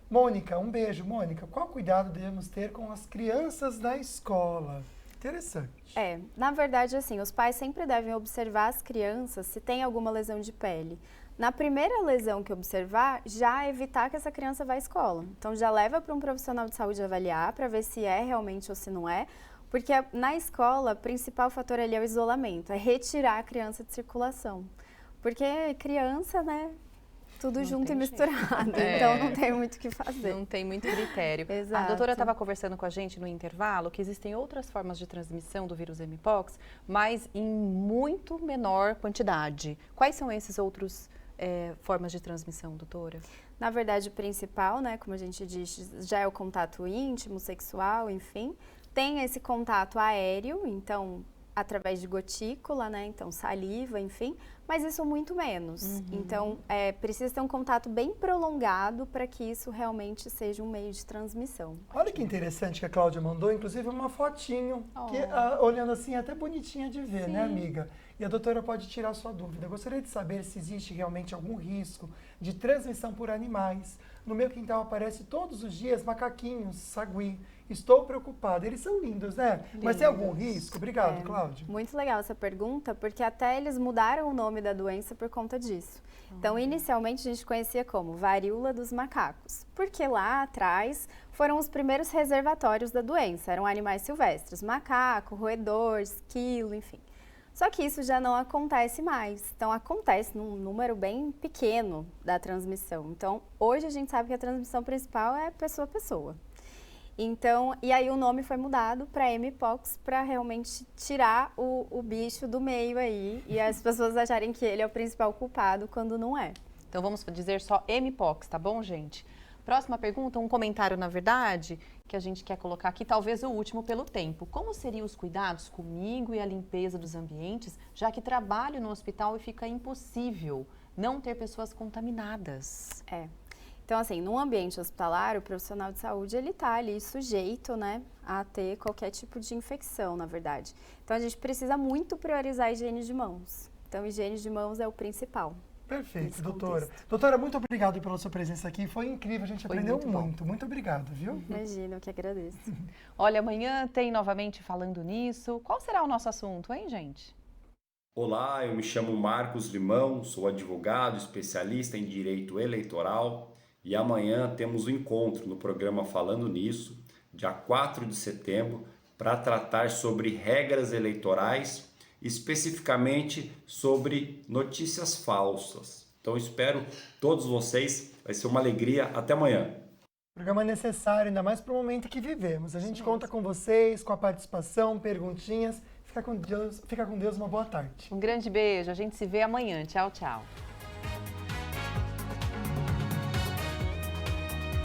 Mônica, um beijo. Mônica, qual cuidado devemos ter com as crianças da escola? Interessante.
Na verdade, assim, os pais sempre devem observar as crianças se tem alguma lesão de pele. Na primeira lesão que observar, já evitar que essa criança vá à escola. Então, já leva para um profissional de saúde avaliar para ver se é realmente ou se não é. Porque na escola, o principal fator ali é o isolamento, é retirar a criança de circulação. Porque criança, né, tudo junto e misturado, então não tem muito o que fazer.
Não tem muito critério.
Exato.
A doutora estava conversando com a gente no intervalo que existem outras formas de transmissão do vírus Mpox, mas em muito menor quantidade. Quais são esses outros formas de transmissão, doutora?
Na verdade, o principal, né, como a gente disse, já é o contato íntimo, sexual, enfim. Tem esse contato aéreo, então, através de gotícula, né? Então, saliva, enfim, mas isso muito menos. Então, precisa ter um contato bem prolongado para que isso realmente seja um meio de transmissão.
Olha que interessante que a Cláudia mandou, inclusive uma fotinho, que olhando assim é até bonitinha de ver, né, amiga? E a doutora pode tirar sua dúvida. Eu gostaria de saber se existe realmente algum risco de transmissão por animais. No meu quintal aparece todos os dias macaquinhos, sagui. Estou preocupada. Eles são lindos, né? Lindos. Mas tem algum risco? Obrigado, Cláudia.
Muito legal essa pergunta, porque até eles mudaram o nome da doença por conta disso. Então, inicialmente, a gente conhecia como varíola dos macacos, porque lá atrás foram os primeiros reservatórios da doença. Eram animais silvestres, macaco, roedor, esquilo, enfim. Só que isso já não acontece mais. Então, acontece num número bem pequeno da transmissão. Então, hoje a gente sabe que a transmissão principal é pessoa a pessoa. Então, e aí o nome foi mudado para Mpox para realmente tirar o bicho do meio aí e as pessoas acharem que ele é o principal culpado quando não é.
Então vamos dizer só Mpox, tá bom, gente? Próxima pergunta, um comentário, na verdade, que a gente quer colocar aqui, talvez o último pelo tempo. Como seriam os cuidados comigo e a limpeza dos ambientes, já que trabalho no hospital e fica impossível não ter pessoas contaminadas?
Então, assim, num ambiente hospitalar, o profissional de saúde, ele tá ali sujeito, né, a ter qualquer tipo de infecção, na verdade. Então, a gente precisa muito priorizar a higiene de mãos. Então, higiene de mãos é o principal.
Perfeito, doutora. Doutora, muito obrigado pela sua presença aqui. Foi incrível, a gente aprendeu muito. Muito obrigado, viu?
Imagina, eu que agradeço.
Olha, amanhã tem novamente Falando Nisso. Qual será o nosso assunto, hein, gente?
Olá, eu me chamo Marcos Limão, sou advogado, especialista em direito eleitoral e amanhã temos um encontro no programa Falando Nisso, dia 4 de setembro, para tratar sobre regras eleitorais, especificamente sobre notícias falsas. Então espero todos vocês, vai ser uma alegria, até amanhã.
O programa é necessário, ainda mais para o momento que vivemos. A gente conta com vocês, com a participação, perguntinhas. Fica com Deus, uma boa tarde.
Um grande beijo, a gente se vê amanhã. Tchau, tchau.